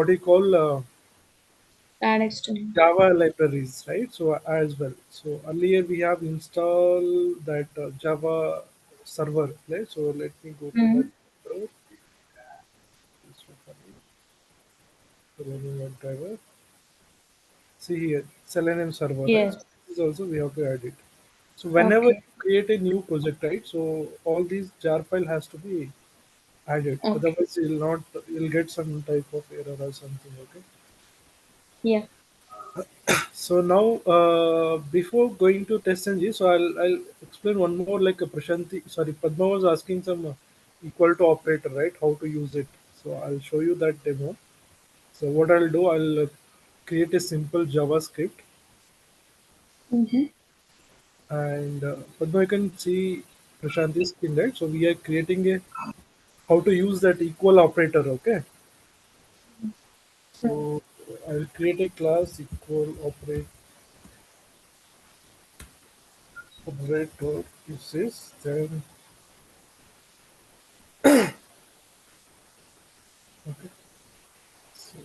what you call Add external. Java libraries, right? So as well. So earlier we have installed that Java server, right? So let me go to that. Mm. Server. Selenium WebDriver. See here, Selenium server, right? So Yes. this is also we have to add it. So whenever Okay. you create a new project, right? So all these jar file has to be added. Okay. Otherwise, you'll get some type of error or something. Okay. Yeah. So now, before going to TestNG, so I'll explain one more. Like Padma was asking some equal to operator, right? How to use it. So I'll show you that demo. So what I'll do, I'll create a simple JavaScript, Mm-hmm. and Padma, you can see Prashanti's screen, right? So we are creating a how to use that equal operator. Okay. So I'll create a class equal operator uses then. Okay. So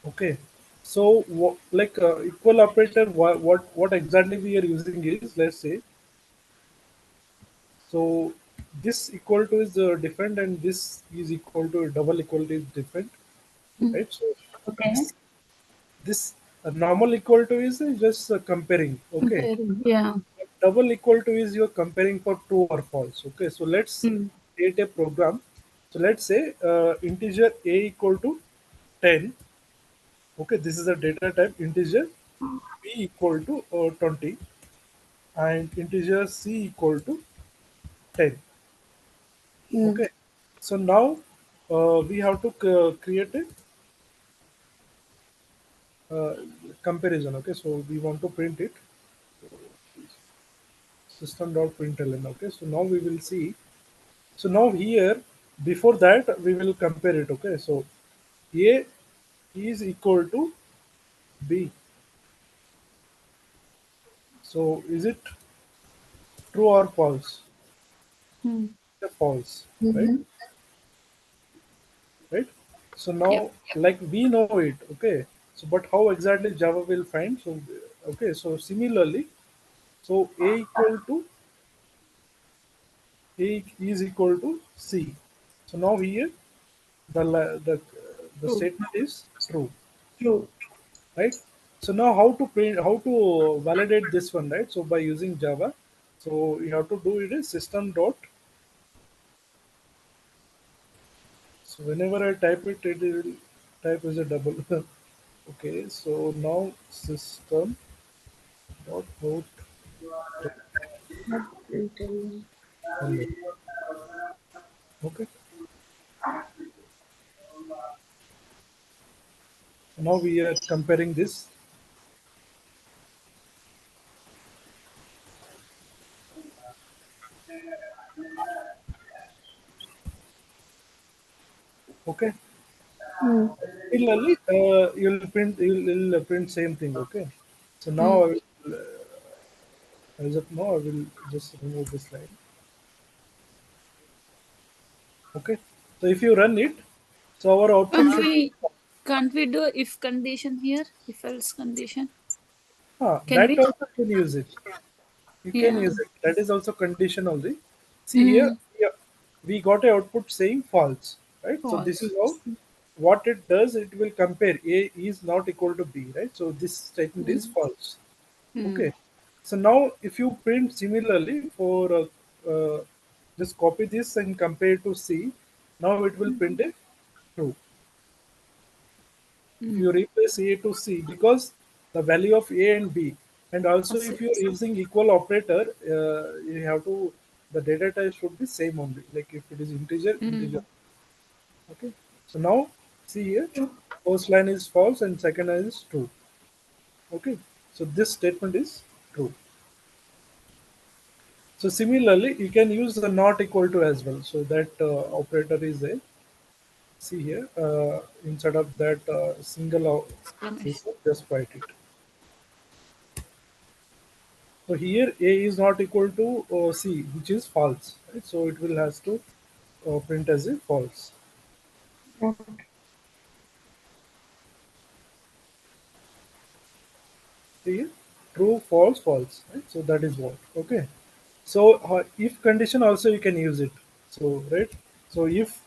okay. So like equal operator, what exactly we are using is, let's say, so this equal to is different and this is equal to double equal to is different, Mm. right? So Okay. this normal equal to is just comparing, okay. Comparing. Yeah. Double equal to is you're comparing for true or false, okay. So let's Mm. create a program. So let's say integer a equal to 10. Okay, this is a data type integer b equal to 20 and integer c equal to 10. Mm. Okay, so now we have to create a uh, comparison. Okay, so we want to print it system.println. Okay, so now we will see. So now here, before that we will compare it. Okay, so a is equal to b. So is it true or false? Mm. False, right? Mm-hmm. Right. So Yep. now, like we know it, okay. So but how exactly Java will find? So okay, so similarly, so a is equal to c. So now here the la- the True. statement is true, True. right? So now how to validate this one, right? So by using Java, so you have to do it is system dot. So whenever I type it, it will type as a double. Okay, so now system dot out. Println. Okay, so now we are comparing this. Okay, Mm. similarly, you'll print same thing. Okay, so now Mm. as of now I will just remove this line. Okay, so if you run it, so our output Can't should. we can't we do if condition here? If else condition? Can That we? also can use it. You can Yeah. use it. That is also condition only. See here, Mm. yeah, we got a output saying false, right? So this is False. how what it does. It will compare A is not equal to B, right? So this statement is Mm. false. Mm. Okay. So now if you print similarly for just copy this and compare to C, now it will print a true. If you Mm. replace A to C, because the value of A and B, and also That's if it. you are using equal operator, you have to the data type should be same only. Like if it is integer, integer. Mm. Okay. So now see here, first line is false and second line is true. Okay. So this statement is true. So similarly, you can use the not equal to as well. So that operator is there. See here, instead of that single Exclamation. just write it. So here A is not equal to C, which is false. Right? So it will has to print as a false. Okay. See, true, false, false. Right? So that is what. Okay. So if condition also you can use it. So right. So if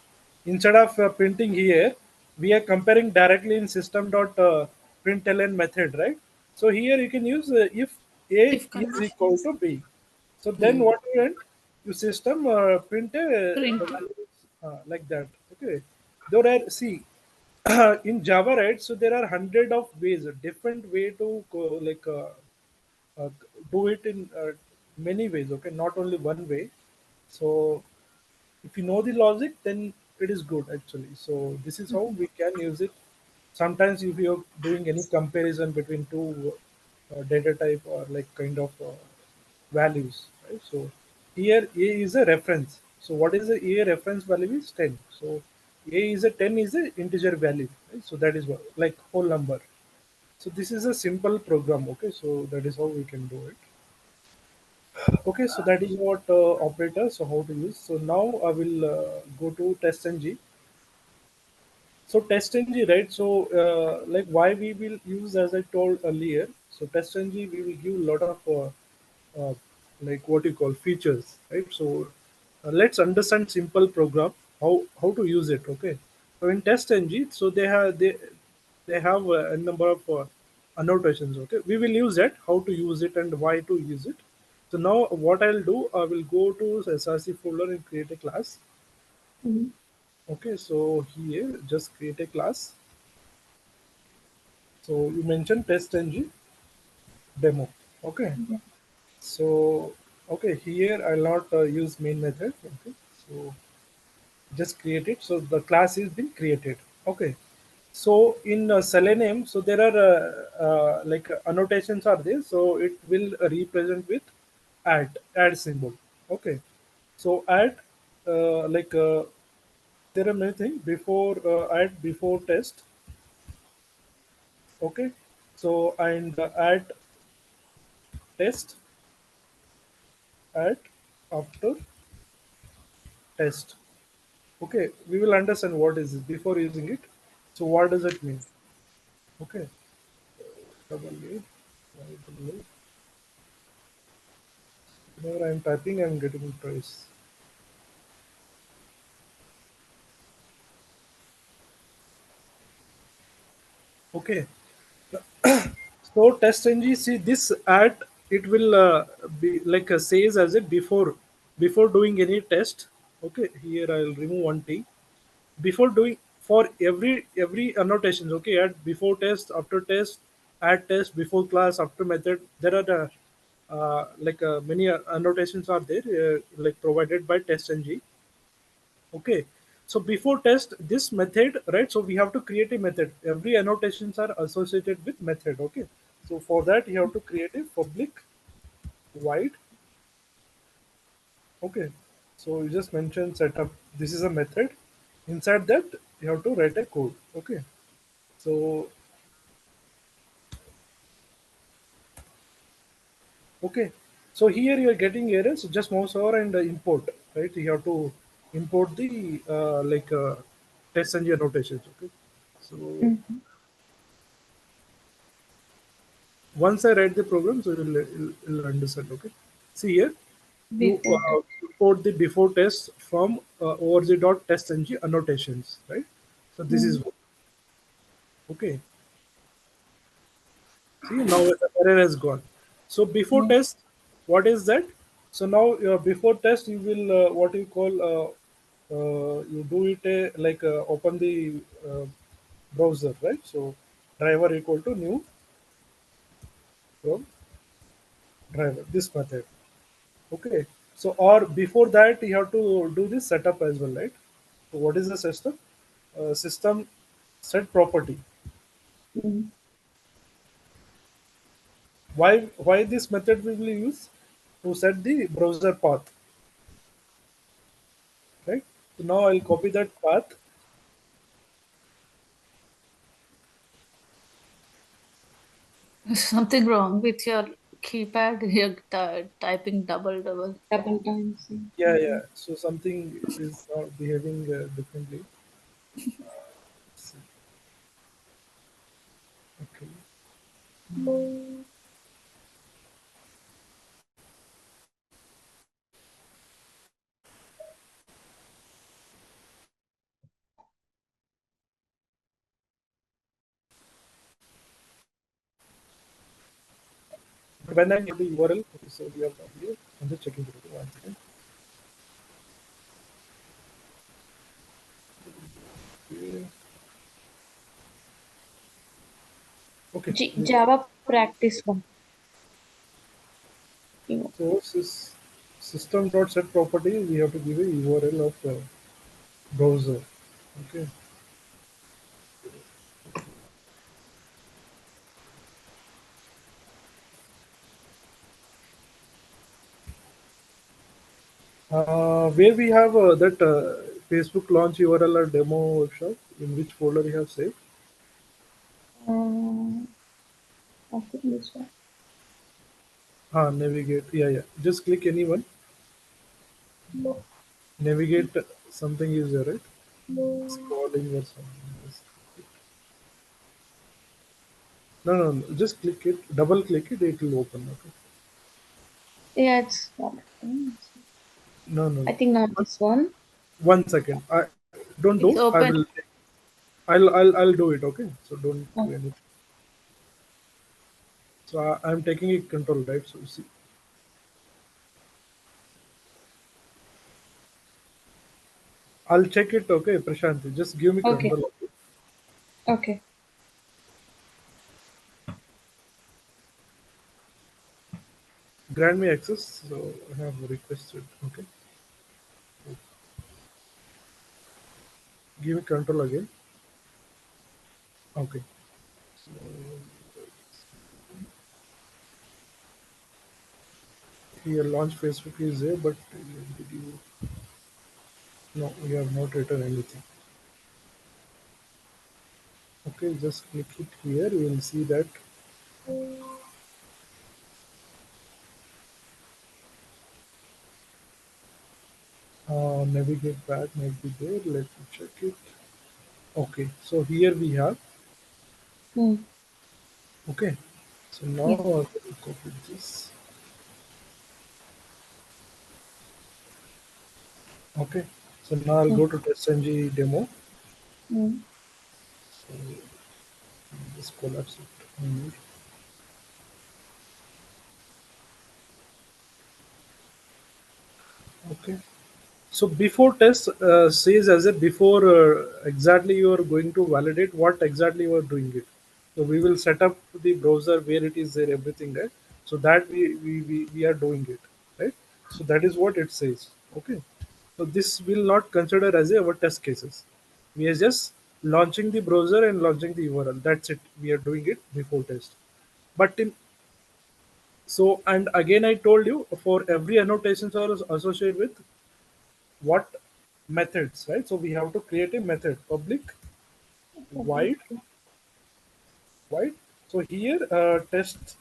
instead of printing here, we are comparing directly in system dot println method, right? So here you can use if A If is equal conditions. to B. So then Hmm. what you want? You system print the Print. values like that. Okay. There are see in Java, right? So there are hundred of ways, a different way to go, like uh, do it in many ways. Okay, not only one way. So if you know the logic, then it is good actually. So this is how we can use it. Sometimes if you're doing any comparison between two data type or like kind of values, right? So here A is a reference. So what is the A reference value is 10. So A is a 10 is a integer value. Right? So that is what like whole number. So this is a simple program. Okay, so that is how we can do it. Okay, so that is what operator. So how to use. So now I will go to TestNG. So TestNG, right? So like why we will use as I told earlier. So TestNG we will give a lot of like what you call features, right? So let's understand simple program how to use it. Okay, so in TestNG, so they have a number of annotations. Okay, we will use that how to use it and why to use it. So now what I'll do, I will go to SRC folder and create a class. Hmm. Okay, so here just create a class. So you mentioned TestNG demo. Okay, Yeah. so okay, here I'll not use main method. Okay, so just create it. So the class is been created. Okay, so in Selenium, so there are like annotations are there. So it will represent with add symbol. Okay, so add like there are many things before add before test. Okay, so and add test add after test. Okay, we will understand what is it before using it. So what does it mean? Okay, double A, double A. Whenever I'm typing, I'm getting twice. Okay, so TestNG, see this at it will be like says as a before doing any test. Okay, here I'll remove one T before doing for every annotations. Okay, at before test, after test, at test, before class, after method. There are like many annotations are there like provided by TestNG. Okay, so before test this method, right? So we have to create a method. Every annotations are associated with method. Okay, so for that you have to create a public void. Okay, so you just mention setup. This is a method. Inside that you have to write a code. Okay, so okay, so here you are getting errors. Just mouse over and import. Right, you have to import the like test engine annotations. Okay, so Hmm. once I write the program, so you'll understand. Okay. See here, you Before test. import the before test from org.testng annotations, right? So this Hmm. is okay. See now the error has gone. So before Yeah. test, what is that? So now before test, you will what you call you do it like open the browser, right? So driver equal to new from driver. This method. Okay. So or before that you have to do this setup as well, right? So what is the system? System set property. Hmm. Why this method we will use to set the browser path, right? So now I'll copy that path. Something wrong with your. keypad, you're typing double times. Yeah, yeah. So something is behaving differently. So, okay. But when I'm the URL, okay, so we have here. I'm just checking it. Okay, one second. Okay. Okay. Java practice one. So system.set property, we have to give a URL of browser. Okay. Where we have that Facebook launch URL or demo workshop, in which folder you have saved? Uh, I think this one. Navigate. Yeah, yeah. Just click anyone. Navigate something is there, right? Scrolling or something. No, no, no. Just click it. Double click it. It will open. Okay. Yeah, it's not. No, no, I no. think not this one. One second. I don't It's do. I open. will. I'll do it. Okay. So don't do Oh, anything. So I'm taking it control, right? So see, I'll check it. Okay, Prashant. Just give me okay, control. okay, Grant me access. So I have requested. Okay. Give me control again. Okay. So here launch Facebook is there, but did you? No, we have not written anything. Okay, just click it here. You will see that navigate back might be there. Let me check it. Okay, so here we have. mm, Okay, so now yeah, I will copy this. Okay, so now I'll mm, go to TestNG demo. mm, So just collapse it. Mm, okay. So before test says as a before exactly you are going to validate what exactly you are doing it. So we will set up the browser where it is there everything, right? So that we are doing it, right? So that is what it says. Okay. So this will not consider as our test cases. We are just launching the browser and launching the URL. That's it. We are doing it before test. But in so and again I told you for every annotations are associated with what methods, right? So we have to create a method public public. wide. So here test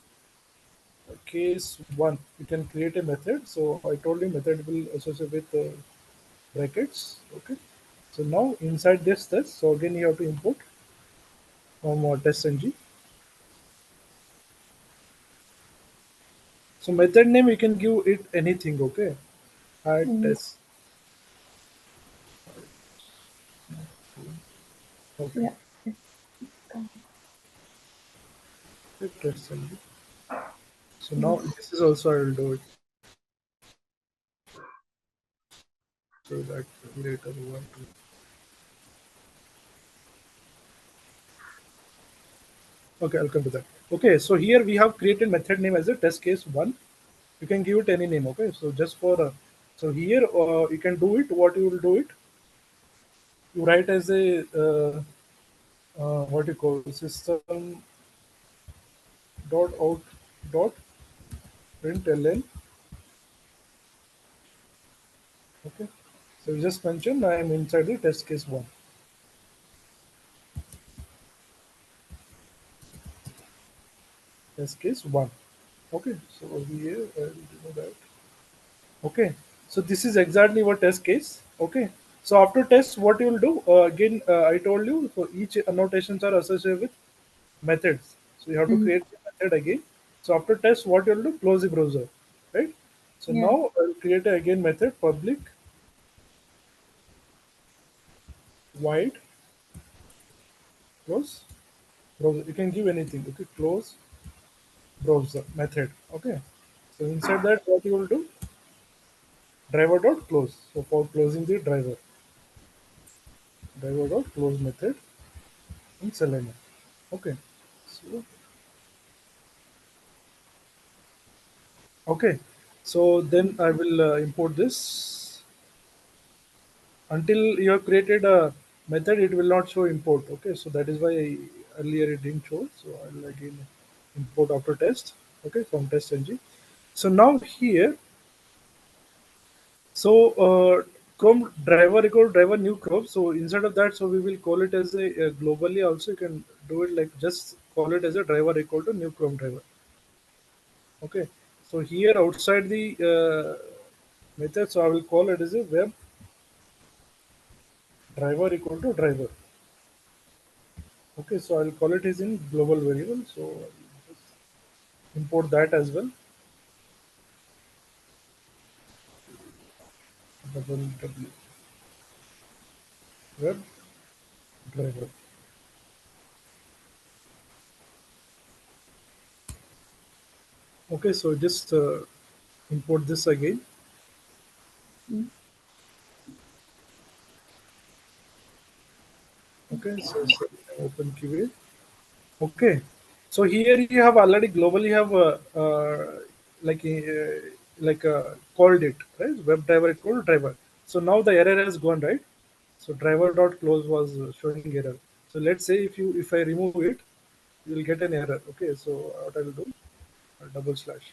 case one you can create a method. So I told you method will associate with brackets. Okay, so now inside this test, so again you have to import from TestNG. So method name you can give it anything. Okay, add Mm, test. Okay, yeah, TestNG. So now yes, this is also I will do it so that later we want to. Okay, I'll come to that. Okay, so here we have created method name as a test case one. You can give it any name. Okay, so just for so here you can do it. What you will do it? You write as a what you call system dot out dot println. Okay, so you just mention I am inside the test case one. Test case one. Okay, so over here I'll remove that. Okay, so this is exactly what test case. Okay, so after test, what you will do again? I told you, so each annotations are associated with methods. So you have to Mm. create the method again. So after test, what you'll do? Close the browser, right? So Yeah. now I'll create a again method public void close browser. You can give anything. Okay, close browser method. Okay. So inside that, what you will do? Driver dot close. So for closing the driver dot close method in Selenium. Okay. So okay. So then I will import this. Until you have created a method, it will not show import. Okay, so that is why earlier it didn't show. So I'll again import after test. Okay, from TestNG. So now here, so Chrome driver equal driver new Chrome. So instead of that, so we will call it as a globally also. You can do it like just call it as a driver equal to new Chrome driver. Okay, so here outside the method, so I will call it as a web driver equal to driver. Okay, so I'll call it is in global variable. So I'll just import that as well. Double W web driver. Okay, so just import this again. Mm. Okay, so open QA. Okay, so here you have already globally have like called it right web driver equal driver. So now the error has gone right. So driver dot close was showing error. So let's say if I remove it, you will get an error. Okay, so what I will do, double slash.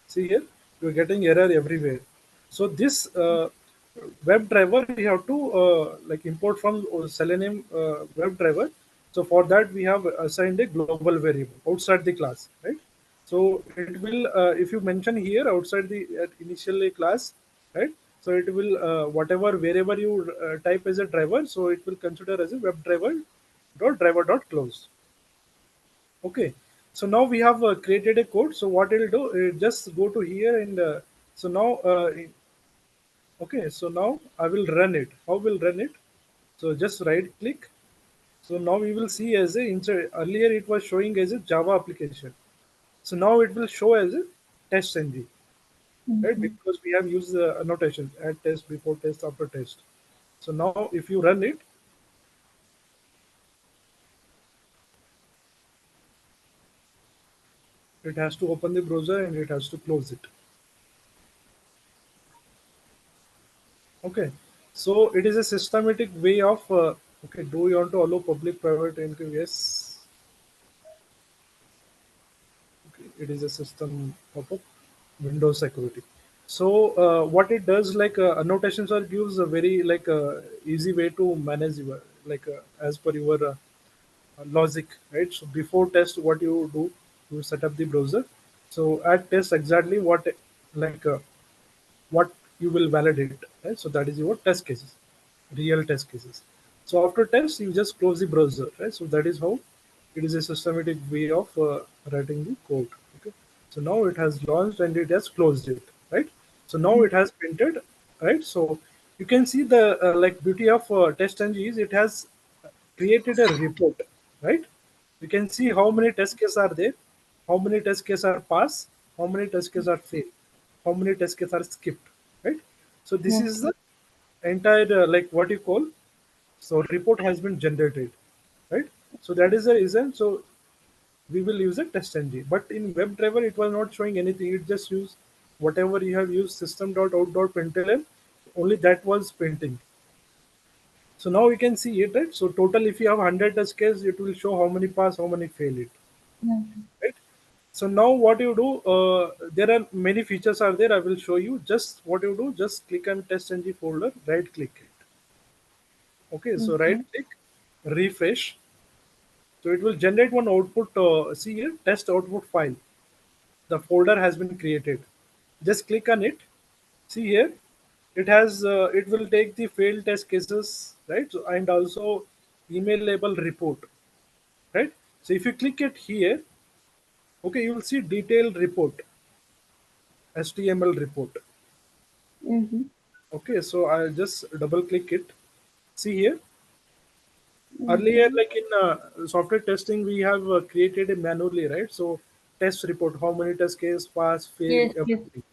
See here, you're getting error everywhere. So this web driver we have to like import from Selenium web driver. So for that we have assigned a global variable outside the class, right? So it will if you mention here outside the initially class, right? So it will whatever wherever you type as a driver, so it will consider as a web driver dot close. Okay, so now we have created a code. So what it'll do, it just go to here and so now, okay, so now I will run it. How will run it? So just right click. So now we will see as a insert. Earlier it was showing as a Java application. So now it will show as a TestNG, right? Mm-hmm. Because we have used the annotation add test before test after test. So now if you run it, it has to open the browser and it has to close it. Okay, so it is a systematic way of okay. Do you want to allow public private encryption? Yes. Okay, it is a system pop-up Windows security. So what it does like annotations are gives a very like easy way to manage your like as per your logic, right? So before test, what you do, you set up the browser. So at test exactly what like what you will validate, right? So that is your test cases, real test cases. So after test, you just close the browser, right? So that is how it is a systematic way of writing the code. Okay. So now it has launched and it has closed it, right? So now it has printed, right? So you can see the like beauty of TestNG is it has created a report, right? You can see how many test cases are there, how many test cases are passed, how many test cases are failed, how many test cases are skipped, right? So this is Okay. the entire like what you call. So report has been generated, right? So that is the reason. So we will use a TestNG, but in WebDriver it was not showing anything. It just used whatever you have used system.out.println. Only that was printing. So now we can see it, right? So total, if you have 100 test case, it will show how many pass, how many fail it, Okay. right? So now what you do, there are many features are there. I will show you. Just what you do, just click on TestNG folder, right click it. Okay, so right Okay. click, refresh. So it will generate one output. See here, test output file. the folder has been created. Just click on it. See here, it has it will take the failed test cases, right? So, and also email label report, right? So if you click it here, okay, you will see detailed report, HTML report. Mm-hmm. Okay, so I'll just double click it. See here, earlier, Mm-hmm. like in software testing, we have created it manually, right? So test report, how many test case pass, failed, Yes, yes. everything.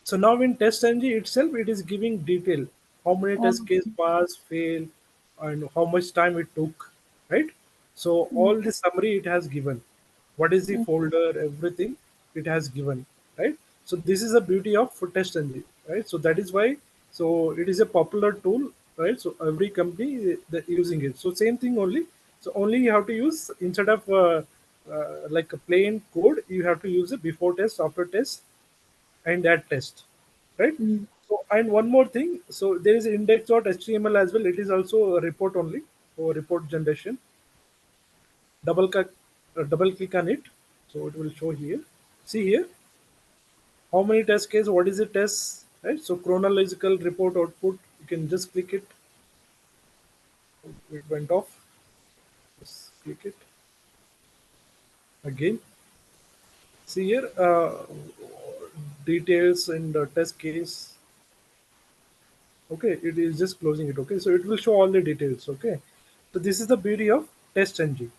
So now in TestNG itself, it is giving detail how many test case Okay. pass, fail, and how much time it took, right? So all the summary it has given. What is the Mm-hmm. folder, everything it has given, right? So this is the beauty of TestNG, right? So that is why. So it is a popular tool, right? So every company that using it. So same thing only. So only you have to use instead of like a plain code, you have to use it before test, after test, and that test, right? Mm-hmm. So and one more thing, so there is index.html as well. It is also a report only for report generation. Double click on it, so it will show here. See here, how many test case, what is the test, right? So chronological report output, you can just click it. It went off. Just click it again. See here, details and test case. Okay, it is just closing it. Okay, so it will show all the details. Okay, so this is the beauty of TestNG.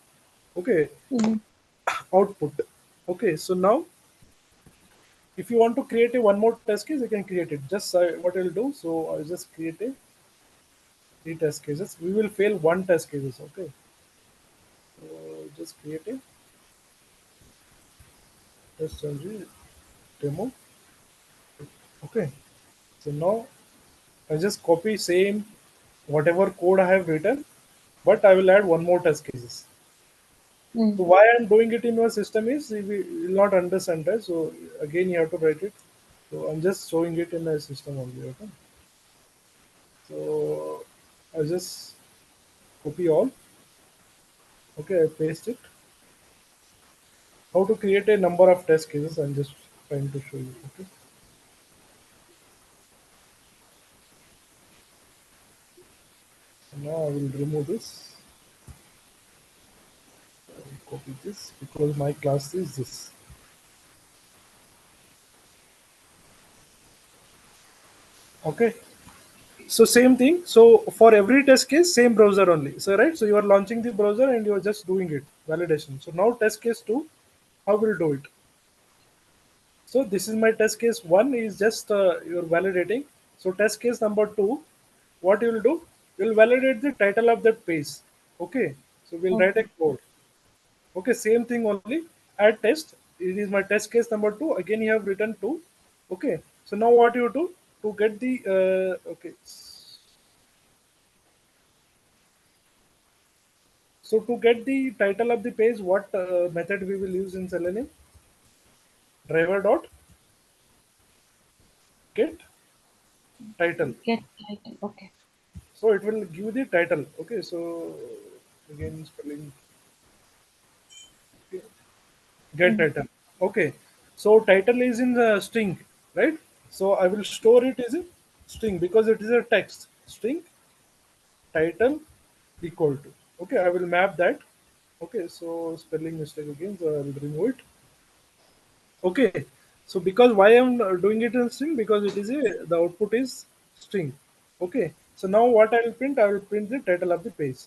Okay, Mm-hmm. output. Okay, so now if you want to create a one more test case, you can create it. Just what I'll do, so I'll just create a three test cases. We will fail one test cases. Okay, so just create a TestNG demo. Okay, so now I just copy same whatever code I have written, but I will add one more test cases. So why I'm doing it in your system is we will not understand that. So again, you have to write it. So I'm just showing it in a system only. Okay. So I just copy all. Okay, I paste it. How to create a number of test cases? I'm just trying to show you. Okay. So now I will remove this. I will copy this because my class is this. Okay. So same thing. So for every test case, same browser only. So right. So you are launching the browser and you are just doing it validation. So now test case two, how will do it? So this is my test case one is just you're validating. So test case number two, what you will do? You'll validate the title of that page. Okay. So we'll write a Okay. code. Okay, same thing only. Add test. It is my test case number two. Again, you have written two. Okay. So now what you do to get the okay. So to get the title of the page, what method we will use in Selenium? Driver dot get title. Get title. Okay. So it will give the title. Okay. So again spelling get Mm-hmm. title. Okay. So title is in the string, right? So I will store it as a string because it is a text string title equal to. Okay, I will map that. Okay, so spelling mistake again, so I will remove it. Okay, so because why I'm doing it in string, because it is a the output is string. Okay, so now what I will print the title of the page.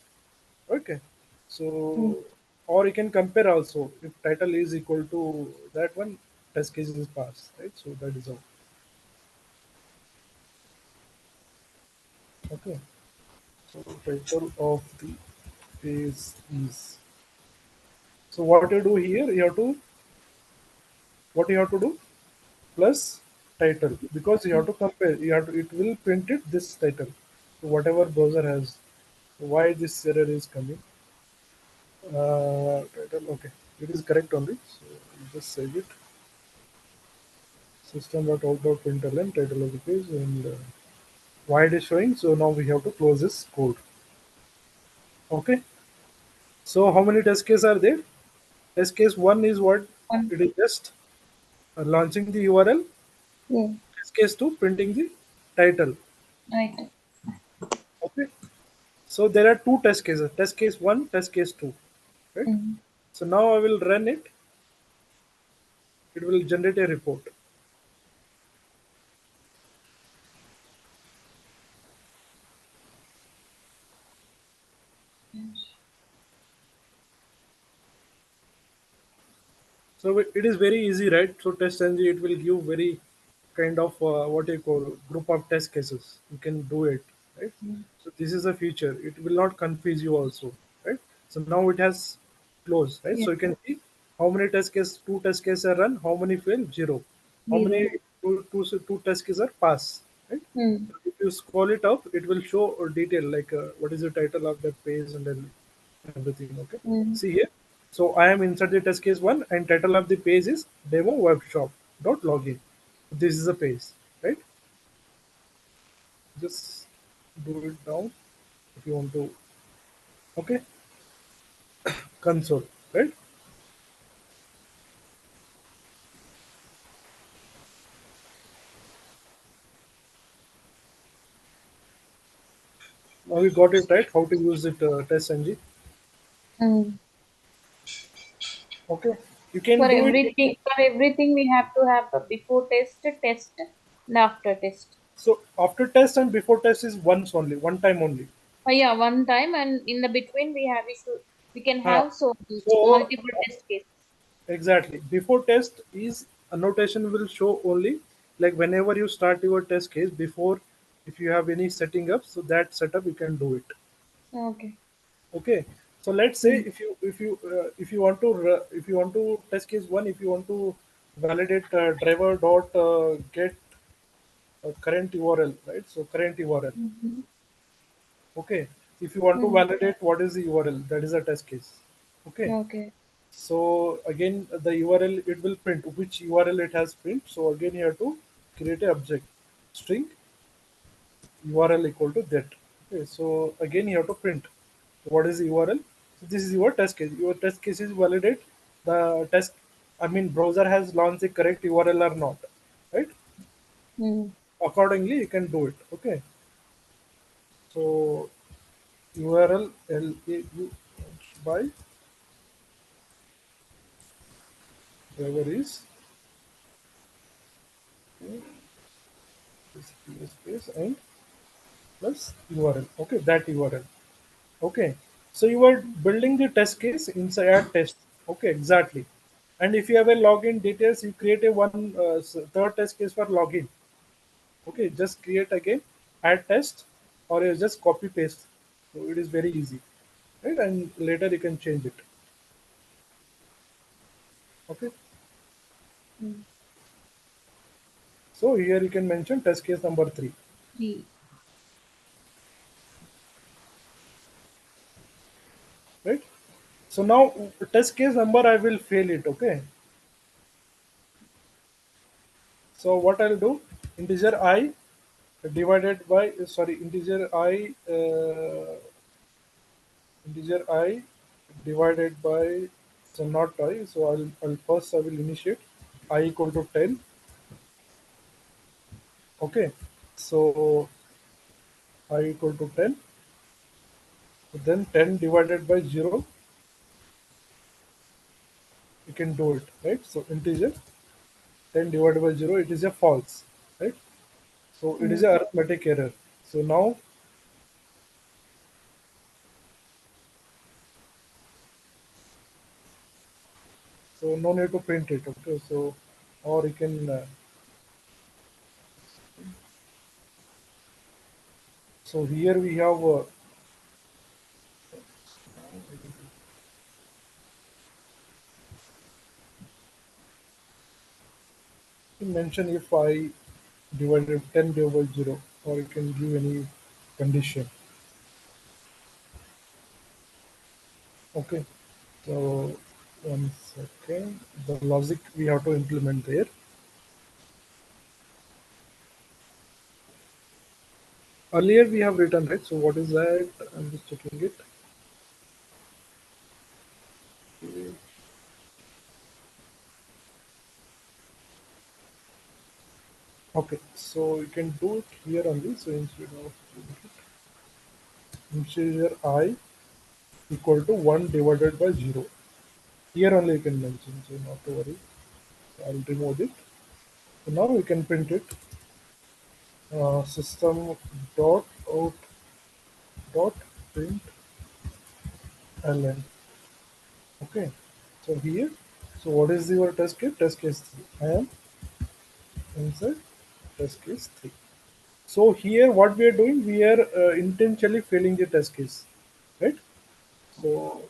Okay, so or you can compare also if title is equal to that one, test case is passed, right? So that is all. Okay, so title of the page is. So what you do here, you have to what you have to do plus title because you have to compare. You have to it will print it this title. So whatever browser has. So why this error is coming? Title okay, it is correct only. So you just save it. System.out.println title of the page and why it is showing. So now we have to close this code. Okay. So how many test cases are there? Test case one is what? One. It is just launching the URL, Yeah. test case 2 printing the title. Right. Okay. So there are two test cases, test case 1, test case 2, right? Mm. So now I will run it. It will generate a report. Yes. So it is very easy, right? So TestNG, it will give very kind of what you call group of test cases. You can do it, right? Mm. So this is a feature. It will not confuse you also, right? So now it has closed, right? Yeah. So you can see how many test cases, two test cases are run, how many fail, zero. How Zero. many two test cases are pass, right? Mm. If you scroll it up, it will show a detail like what is the title of that page and then everything. Okay. Mm. See here. So I am inside the test case one and title of the page is demo webshop dot login. This is the page, right? Just do it down if you want to. Okay. Console, right? Now we got it right. How to use it test ng. Mm. Okay. You can do it. For everything, we have to have a before test, and after test. So after test and before test is once only, one time only. Yeah, one time, and in the between we can Huh. have so So multiple test cases. exactly. Before test is annotation will show only like whenever you start your test case before if you have any setting up, so that setup you can do it. Okay. Okay. So let's say Mm. if you want to test case one, if you want to validate driver dot get current URL, right? So current URL. Mhm. Okay. If you want to Mm. validate what is the URL, that is a test case. Okay. Okay. So again, the URL it will print which URL it has print. So again, you have to create a object string URL equal to that. Okay, so again, you have to print what is the URL. So this is your test case. Your test case is validate the test. I mean, browser has launched the correct URL or not, right? Mm. Accordingly, you can do it. Okay, so URL LAU by whatever is okay, space and plus URL. Okay, that URL. Okay, so you are building the test case inside add test. Okay, exactly. And if you have a login details, you create a third test case for login. Okay, just create again, add test, or you just copy paste. So it is very easy, right? And later you can change it. Okay, Mm. so here you can mention test case number 3, Three. right? So now test case number I will fail it. Okay, so what I'll do, integer I divided by sorry integer I divided by so not I, so I'll first I will initiate I equal to 10. Okay, so I equal to 10, then 10 divided by 0, you can do it, right? So integer 10 divided by 0, it is a false, right? So it is Mm. a arithmetic error. So now, so no need to print it. Okay, so or you can so here we have mention if I divided 10 divided by 0, or you can give any condition. Okay, so one second, the logic we have to implement there. Earlier we have written, right? So what is that? I'm just checking it. Okay, so you can do it here only. So instead of integer I equal to 1 divided by 0. Here only you can mention, so not to worry. So I'll remove it. So now we can print it. System dot out dot print ln. Okay. So here, so what is your test case? Test case 3. I am inside test case 3. So here what we are doing, we are intentionally failing the test case, right? So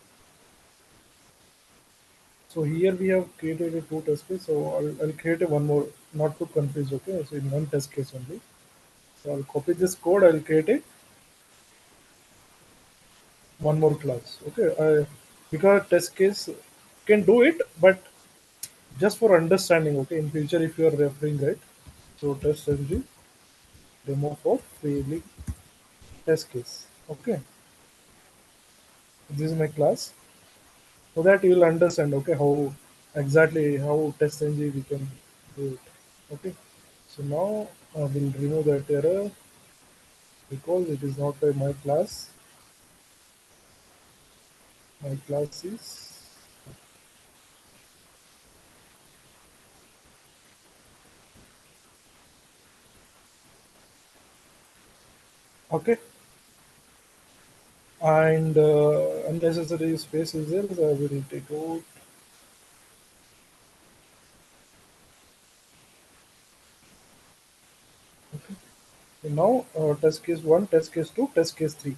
so here we have created a two test case. So I'll create a one more, not to confuse. Okay, so in one test case only. So I'll copy this code. I'll create a one more class. Okay, because test case can do it, but just for understanding. Okay, in future if you are referring, right. So TestNG demo for failing test case. Okay, this is my class, so that you will understand. Okay, how exactly how TestNG we can do it. Okay, so now we'll remove that error because it is not my class. My class is okay, and unnecessary space is there. So I will take out. So now test case 1, test case 2, test case 3.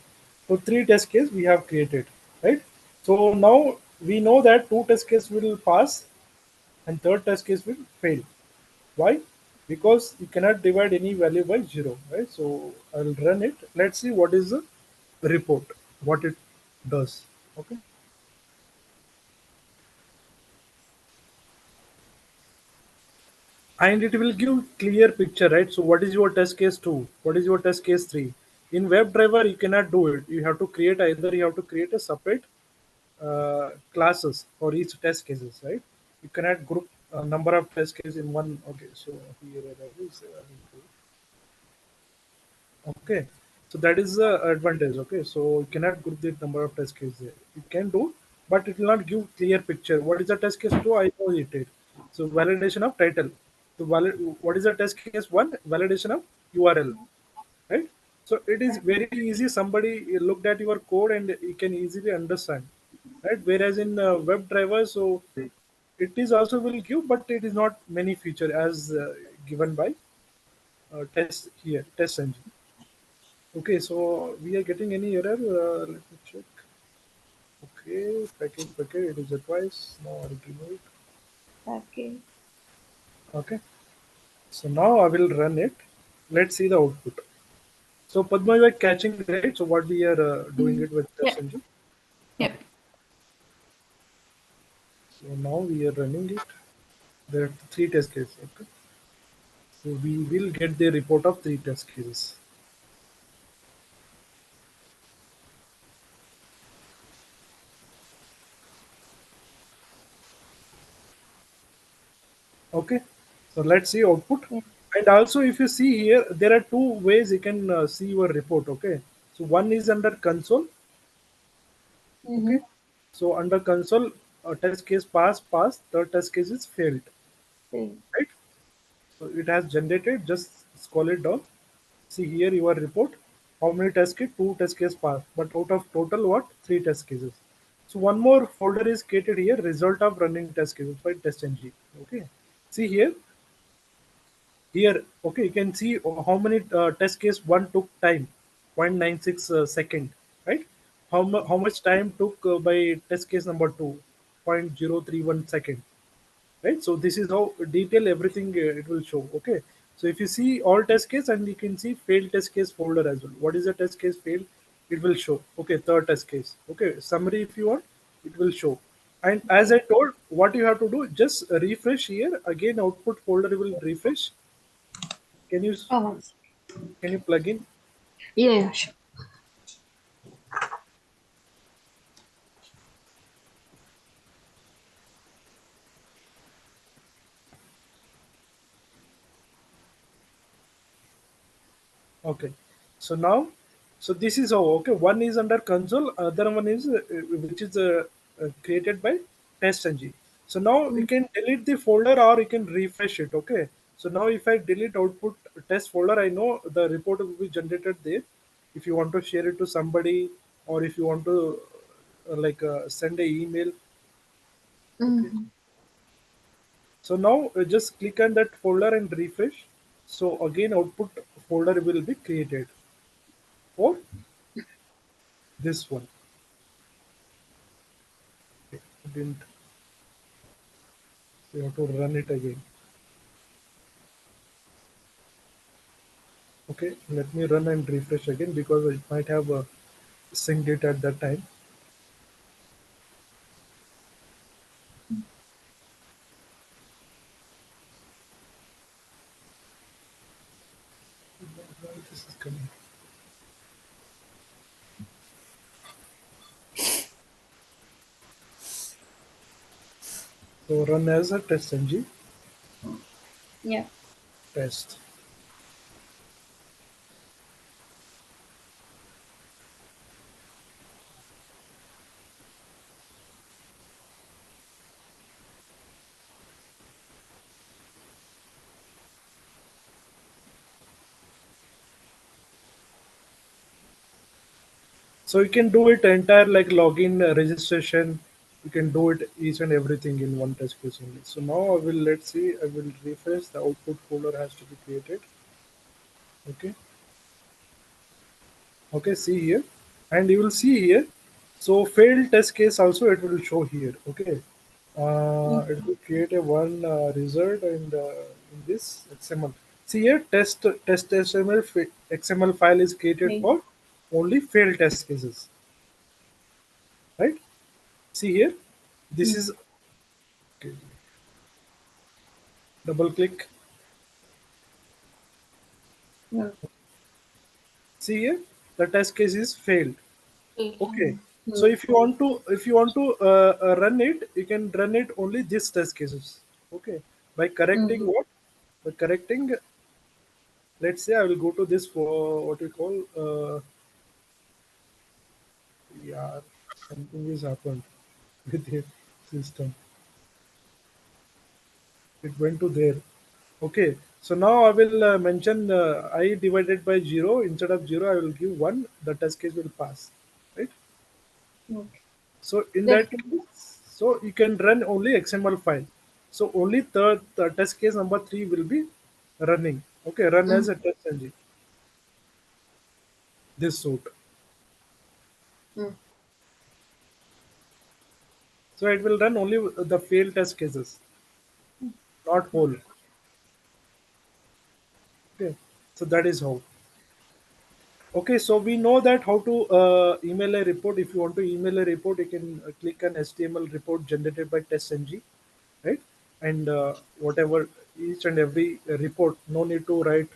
So three test case we have created, right? So now we know that two test case will pass and third test case will fail. Why? Because you cannot divide any value by 0, right? So I'll run it. Let's see what is the report, what it does. Okay. And it will give clear picture, right? So what is your test case 2, what is your test case 3? In WebDriver you cannot do it. You have to create, either you have to create a separate classes for each test cases, right? You cannot group a number of test cases in one. Okay, so here I will say, okay, so that is the advantage. Okay, so you cannot group the number of test cases there. You can do, but it will not give clear picture. What is the test case 2? I know it. So validation of title. So what is the test case 1? Validation of URL, right? So it is very easy. Somebody looked at your code and you can easily understand, right? Whereas in WebDriver, so it is also will give, but it is not many feature as given by test here, TestNG. Okay, so we are getting any error? Let me check. Okay, package, it is a twice. Now I'll remove it. Okay. Okay, so now I will run it. Let's see the output. So Padma, you are catching, right? So what we are doing Mm. it with Yeah. TestNG. Yep. Okay, so now we are running it. There are three test cases. Okay, so we will get the report of three test cases. Okay, so let's see output. Yeah. And also, if you see here, there are two ways you can see your report. Okay, so one is under console. Mm-hmm. Okay, so under console, test case pass, third test case is failed, See. right? So it has generated. Just scroll it down. See here your report. How many test case? Two test case pass, but out of total what? Three test cases. So one more folder is created here. Result of running test cases by TestNG. Okay. See here. Here, okay, you can see how many test case one took time, 0.96 second, right? How much time took by test case number two, 0.031 second, right? So this is how detail everything it will show. Okay, so if you see all test case and you can see failed test case folder as well. What is the test case failed? It will show. Okay, third test case. Okay, summary if you want, it will show. And as I Okay. told, what you have to do, just refresh here again. Output folder will refresh. Can you Oh, one second. can you plug in? Yeah, yeah, sure. Okay. So now, so this is how. Okay, one is under console, other one is which is created by TestNG. So now you Mm. can delete the folder or you can refresh it. Okay. So now if I delete output test folder, I know the report will be generated there. If you want to share it to somebody, or if you want to send a email. Okay. Mm. So now just click on that folder and refresh. So again, output folder will be created for this one. Okay, didn't we have to run it again. Okay, let me run and refresh again because it might have synced it at that time. Why this is coming. So run as a TestNG Yeah. test. So you can do it entire like login registration. You can do it each and everything in one test case only. So now I will let's see. I will refresh. The output folder has to be created. Okay. Okay. See here, and you will see here. So failed test case also it will show here. Okay. It will create a one result and in this XML. See here, test XML file is created Okay. for only failed test cases, right? See here, this Mm. is okay, double click. Mm. See here, the test case is failed. Wait. Okay, so Mm. if you want to run it, you can run it only this test cases. Okay, by correcting Mm. what? By correcting, let's say I will go to this for what we call. Yeah, something has happened with the system. It went to there. Okay, so now I will mention I divided by 0. Instead of 0, I will give 1. The test case will pass. Right? Okay. So in That that case, so you can run only XML file. So only the test case number 3 will be running. Okay, run as mm. a test engine. This suit. Mm. So it will run only the failed test cases, not whole. Okay, so that is how. Okay, so we know that how to email a report. If you want to email a report, you can click on HTML report generated by TestNG, right? And whatever each and every report, no need to write.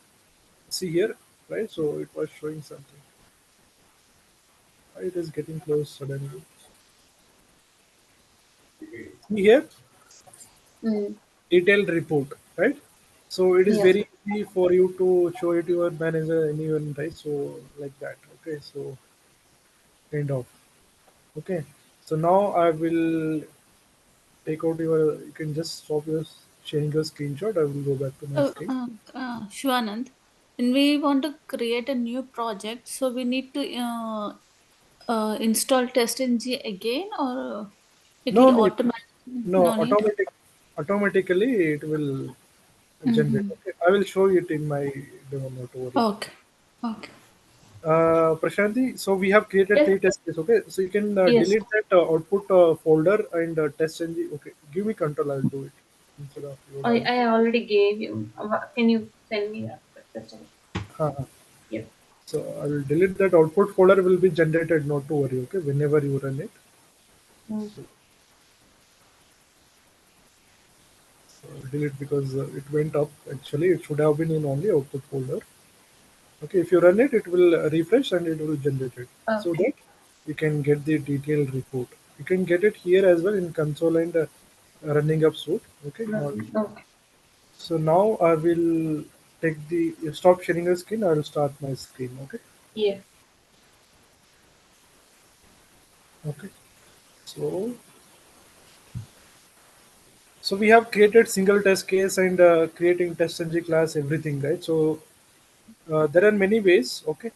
See here, right? So it was showing something. Why it is getting close suddenly? See here, Mm. detailed report, right? So it is Yeah. very easy for you to show it to your manager, anyone, right? So like that. Okay, so kind of. Okay, so now I will take out your you can just stop your sharing your screenshot. I will go back to my screen. Shivanand, when we want to create a new project, so we need to install TestNG again, or it No will need. automatically No, no need. automatically it will generate. Mm-hmm. Okay, I will show it in my demo, not to worry. Okay. Okay. Prashanti, so we have created Yes. three test cases. Okay, so you can Yes. delete that output folder and test ng. Okay, give me control. I'll do it instead of you doing. I already gave you. Can you send me that? That's all. Uh, Yeah. so I will delete that output folder. Will be generated. Not to worry. Okay, whenever you run it. Mm. So, so delete because it went up. Actually, it should have been in only output folder. Okay, if you run it, it will refresh and it will generate it so Okay. that you can get the detailed report. You can get it here as well in console and running up suit. Okay, not Okay. so now I will. take the stop sharing the screen. I will start my screen. Okay. Yeah. Okay. So we have created single test case and creating TestNG class, everything, right? So there are many ways. Okay.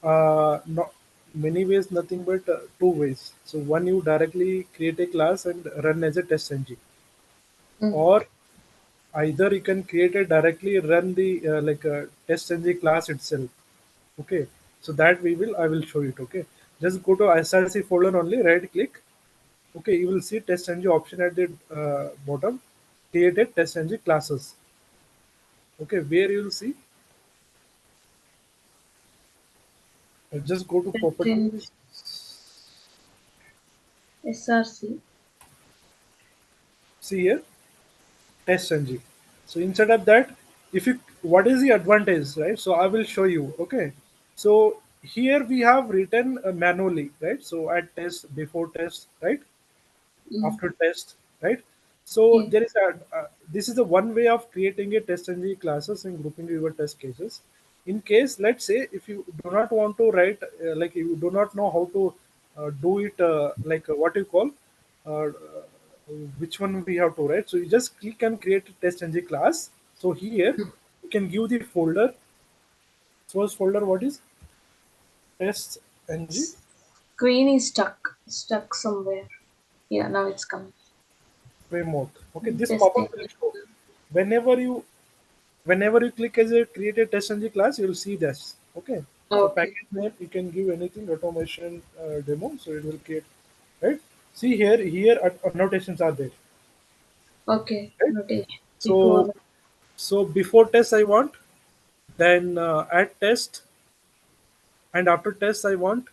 Not many ways, nothing but two ways. So one, you directly create a class and run as a TestNG, Mm. or either you can create it directly, run the TestNG class itself. Okay, so that I will show it. Okay, just go to src folder only, right click. Okay, you will see TestNG option at the bottom, created TestNG classes. Okay, where you will see, just go to TestNG properties. SRC. See here, TestNG. So instead of that, if you, what is the advantage, right? So I will show you. Okay, so here we have written manually, right? So at test, before test, right? Mm. After test, right? So Yeah. there is a this is the one way of creating a test ng classes and grouping your test cases. In case, let's say, if you do not want to write, like you do not know how to do it, what you call, uh, which one we have to write, so you just click and create a test ng class. So here you can give the folder, first folder, what is test ng Screen is stuck somewhere. Yeah, now it's coming. framework. Okay, this pop-up will TestNG. show whenever you, click as a create a test ng class, you will see this. Okay, so Okay. package name you can give anything, automation demo, so it will create, right? See here, annotations are there, Okay. right? Notation. So Before. before test I want, then add test, and after test I want.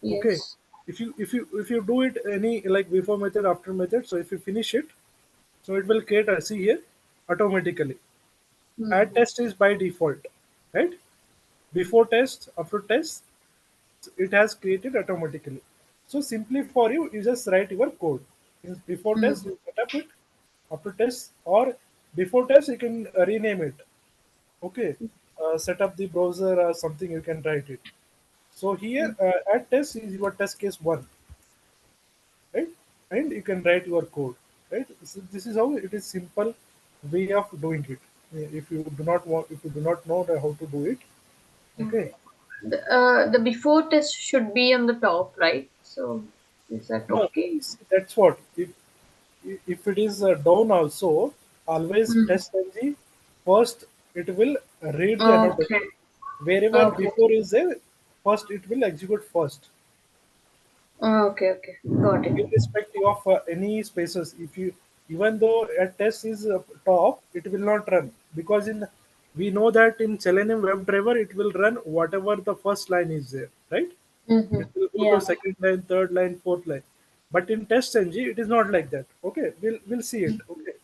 Okay, Yes. if you do it any, like before method, after method, so if you finish it, so it will create a, see here, automatically. Mm. Add test is by default, right? Before test, after test, it has created automatically. So simply for you, you just write your code. Before test, Mm. you set up it. After test, or before test, you can rename it. Okay, set up the browser or something. You can write it. So here, at test is your test case one, right? And you can write your code, right? So this is how it is, simple way of doing it. If you do not want, if you do not know how to do it, okay. Okay. The before test should be on the top, right? So is that No, okay? see, that's what. If it is down also, always Mm. test ng. First, it will read the Okay. annotation. Wherever Okay. before is there, first it will execute first, Okay. Okay. Got it. irrespective of any spaces. If you, even though a test is top, it will not run, because in, we know that in Selenium WebDriver it will run whatever the first line is there, right? Mm-hmm. It will go to Yeah. second line, third line, fourth line. But in TestNG, it is not like that. Okay, we'll see it. Okay,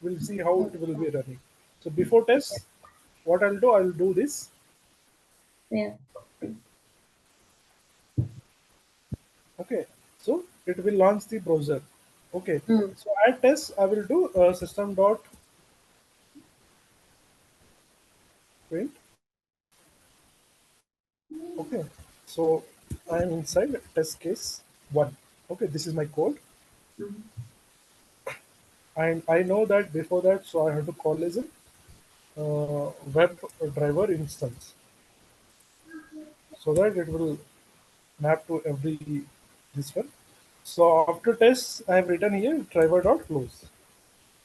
we'll see how it will be running. So before test, what I'll do this. Yeah. Okay, so it will launch the browser. Okay, Mm. so at test, I will do system dot print. Okay, so I am inside test case one. Okay, this is my code, Mm. and I know that before that, so I have to call as a web driver instance, so that it will map to every this one. So after tests, I have written here driver dot close.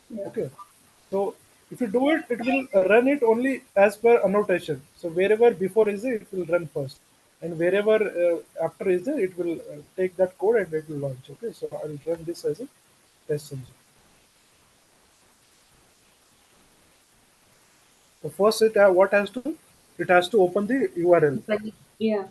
Yeah. Okay. So if you do it, it will run it only as per annotation. So wherever before is there, it will run first, and wherever after is there, it will take that code and it will launch. Okay. So I'll run this as a test engine. So first, what has to, it has to open the URL. Yeah.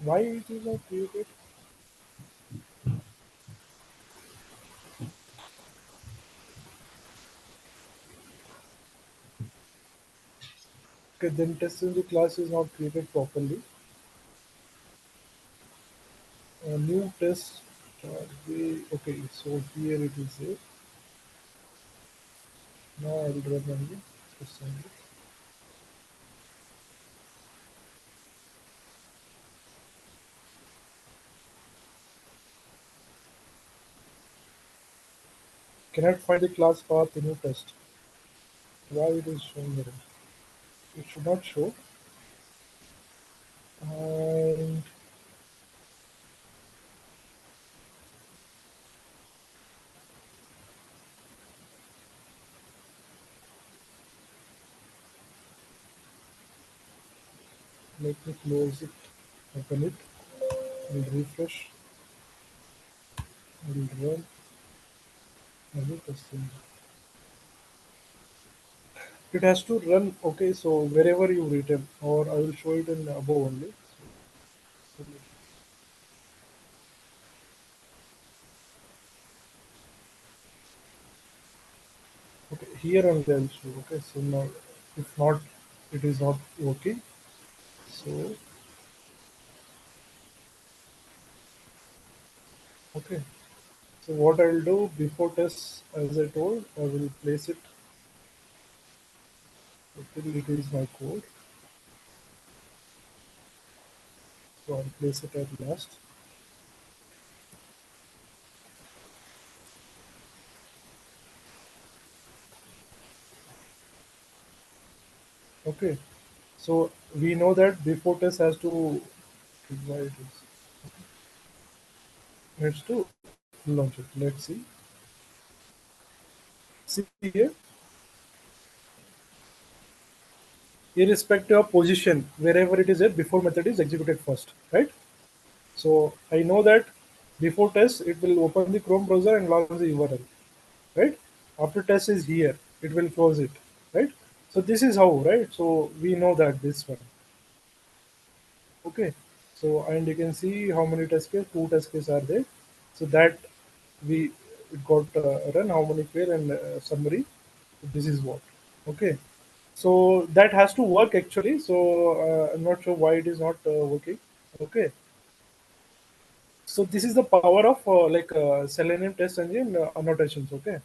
Why it is not created? Okay, then TestNG class is not created properly. New test. Okay, so here it is there. Now I will run only TestNG. Cannot find the class path in your test. Why it is showing error? It should not show. And let me close it, open it, will refresh, will run, and will testing. It has to run. Okay, so wherever you written, or I will show it in above only. So, okay, here only I will show. Okay, so now if not, it is not working. So okay, so what I will do before test, as I told, I will place it until it is my code. So I'll place it at last. Okay, so we know that before test has to why it is needs to launch it. Let's see. See here, irrespective of position, wherever it is there, before method is executed first, right? So I know that before test it will open the Chrome browser and launch the URL, right? After test is here, it will close it, right? So this is how, right? So we know that this one. Okay, so and you can see how many test cases, two test cases are there. So that we got run, how many fail and summary. This is what. Okay, so that has to work actually. So I'm not sure why it is not working. Okay, so this is the power of Selenium test engine annotations. Okay,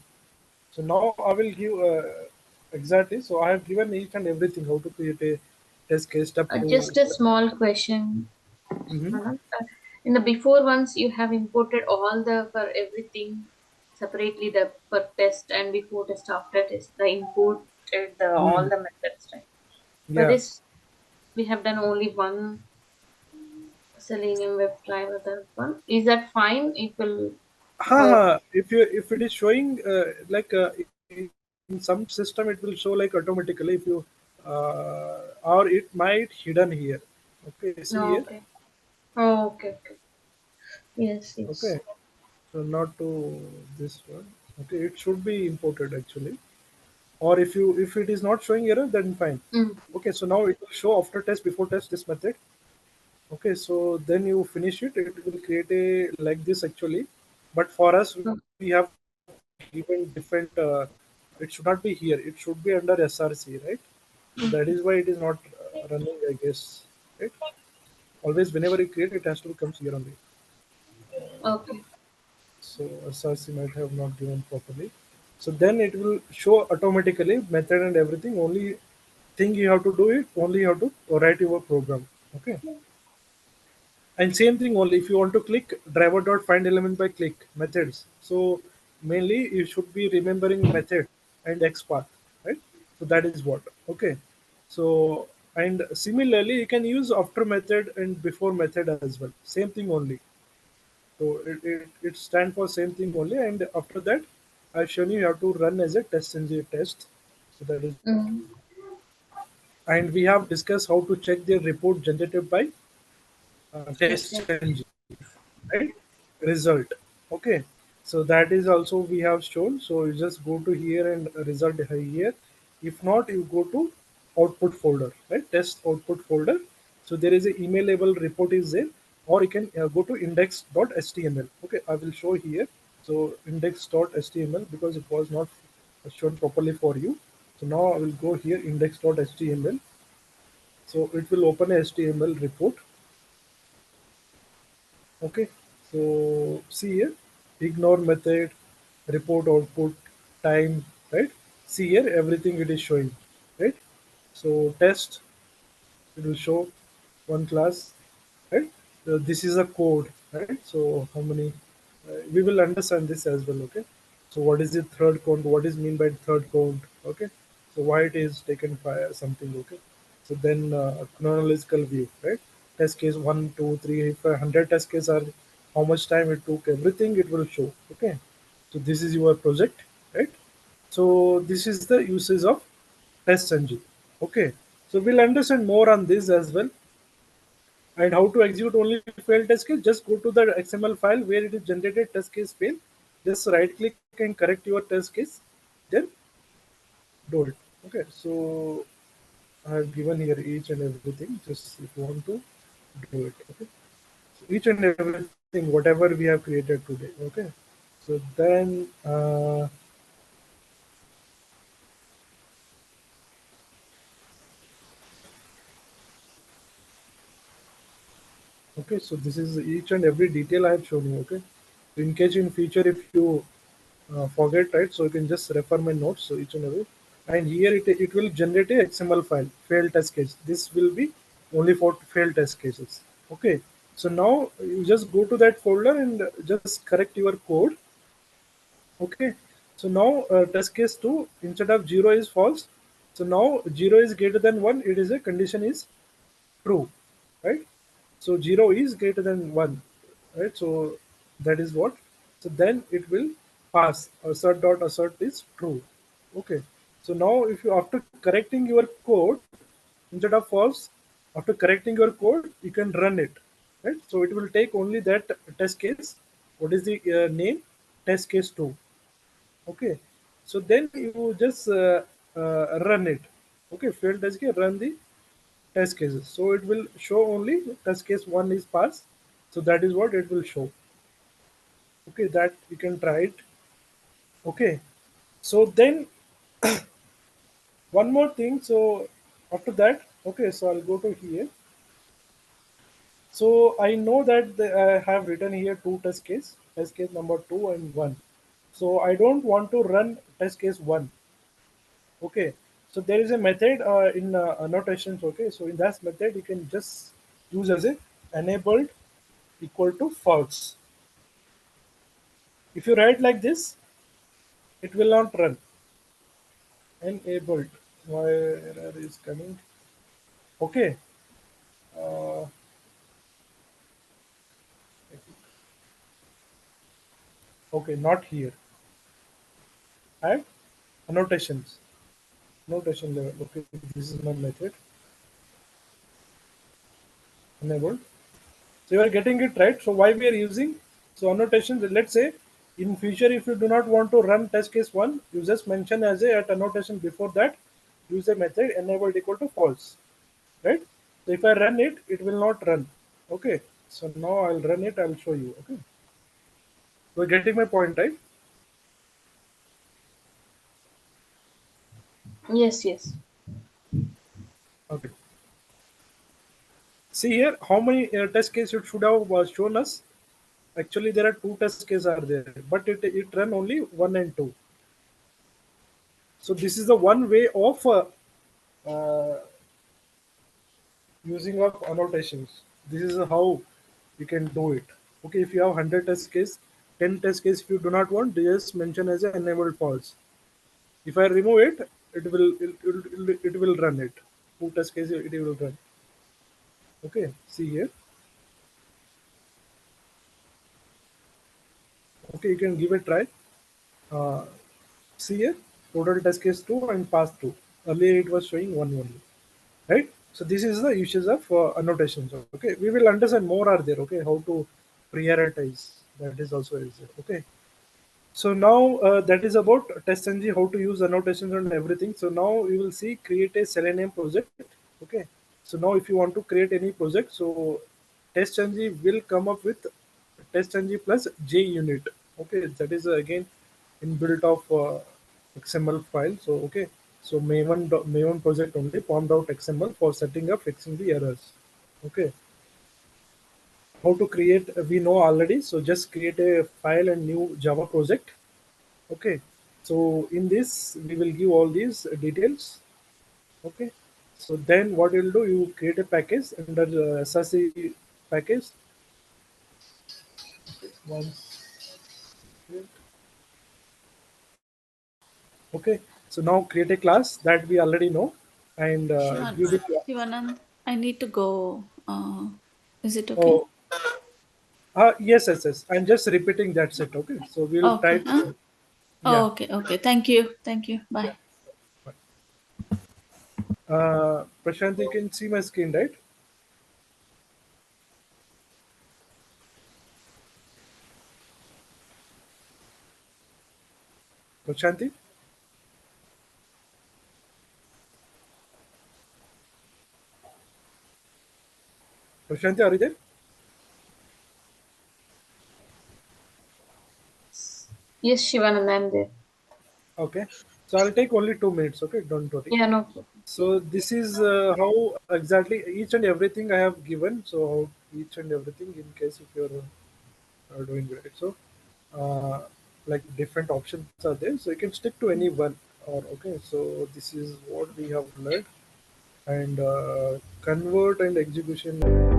so now I will give exactly. So I have given each and everything how to create a test case step to. Just a small question, Mhm. Anand. In the before ones, you have imported all the for everything separately, the for test and before test, after test, the imported the all Mm. the methods, right? For Yeah. this, we have done only one Selenium web driver. That one is that fine? It will work. If it is showing in some system it will show like automatically if you or it might hidden here. Okay, see No, here. okay. Oh, okay, okay. Yes, yes. Okay, so not to this one. Okay, it should be imported actually. Or if it is not showing error, then fine. Mm. Okay, so now it will show after test, before test, this method. Okay, so then you finish it. It will create a like this actually. But for us, Oh, we have given different. It should not be here. It should be under SRC, right? So that mm. is why it is not running, I guess. Right? Always, whenever you create, it has to come here only. Okay. So SRC might have not given properly. So then it will show automatically method and everything. Only thing you have to do it. Only you have to write your program. Okay. And same thing only if you want to click driver dot find element by click methods. So mainly you should be remembering method and XPath, right? So that is what. Okay. So and similarly you can use after method and before method as well. Same thing only. So it stands for same thing only. And after that, I've shown you have to run as a test engine test. So that is what. Mm. And we have discussed how to check the report generated by Yes, test sir. engine, right? Result. Okay, so that is also we have shown. So you just go to here and result here. If not, you go to output folder, right? Test output folder. So there is a emailable report is there. or you can go to index.html. Okay, I will show here. So index.html, because it was not shown properly for you. So now I will go here, index.html. So it will open a HTML report. Okay, so see here, ignore method, report output, time, right? See here, everything it is showing, right? So test, it will show one class, right? This is a code, right? So how many, we will understand this as well, okay? So what is the third count? What is mean by third count? Okay, so why it is taken by something, okay? So then chronological view, right? Test case one, two, three. If 100 test cases are, how much time it took, everything it will show, okay? So this is your project, right? So this is the uses of TestNG. Okay, so we'll understand more on this as well. And how to execute only failed test case, just go to the XML file where it is generated test case fail, just right click and correct your test case, then do it. Okay, so I have given here each and everything, just if you want to do it. Okay, so each and everything whatever we have created today. Okay, so then okay, so this is each and every detail I have shown you. Okay, so in case in future if you forget, right, so you can just refer my notes, so each and every, and here it will generate a XML file, failed test case. This will be only for failed test cases. Okay, so now you just go to that folder and just correct your code. Okay, so now test case 2, instead of 0 is false, so now 0 is greater than 1, it is a condition is true, right? So 0 is greater than 1, right? So that is what. So then it will pass. Assert dot assert is true. Okay. So now if you, after correcting your code, instead of false, after correcting your code, you can run it, right? So it will take only that test case. What is the name? Test case 2. Okay. So then you just run it. Okay. Failed test case, run the test cases. So it will show only test case 1 is passed. So that is what it will show. Okay, that you can try it. Okay. So then one more thing. So after that, okay, so I'll go to here. So I know that I have written here two test case number 2 and 1. So I don't want to run test case 1. Okay. So there is a method in annotations. Okay. So in that method, you can just use as a enabled equal to false. If you write like this, it will not run. Enabled. Why error is coming? Okay. Uh, okay, not here. Add annotations. Annotation level. Okay, this is my method. Enabled. So you are getting it right. So why we are using so annotations? Let's say in future, if you do not want to run test case 1, you just mention as a at annotation before that. Use a method enabled equal to false. Right? So if I run it, it will not run. Okay. So now I'll run it. I'll show you. Okay. You're getting my point, right? Yes, yes. Okay. See here, how many test cases it should have shown us. Actually, there are two test cases are there, but it run only 1 and 2. So this is the one way of uh, using of annotations. This is how you can do it. Okay, if you have 100 test case, 10 test case, if you do not want, just mention as a enabled false. If I remove it, it will run it. Two test case, it will run. Okay, see here. Okay, you can give a try. Uh, See here, total test case 2 and pass 2. Earlier it was showing 1 only, right? So this is the uses of annotations. Okay, we will understand more are there. Okay, how to prioritize, that is also is there. Okay, so now that is about TestNG, how to use annotations and everything. So now we will see create a Selenium project. Okay, so now if you want to create any project, so TestNG will come up with TestNG plus JUnit. Okay, that is again inbuilt of XML file. So okay, so Maven project only formed out XML for setting up fixing the errors. Okay, how to create we know already. So just create a file and new Java project. Okay, so in this we will give all these details. Okay, so then what you'll do, you create a package under the SRC package. Once, okay, so now create a class that we already know and Shivan, give it. Shivanand, I need to go. Is it okay? Oh, yes, yes, yes. I'm just repeating that set. Okay, so we'll Okay. type. Huh? Yeah, Oh, okay. Okay. Thank you. Thank you. yeah. Bye. Prashant, you can see my screen, right? Prashanti, Prashanti, are you there? Yes, Shivanand, I'm there. Okay, so I'll take only 2 minutes. Okay, don't worry. Yeah, no problem. So this is how exactly each and everything I have given. So how each and everything in case if you're doing it. So uh, like different options are there. So you can stick to any one. Or okay. So this is what we have learned and convert and execution.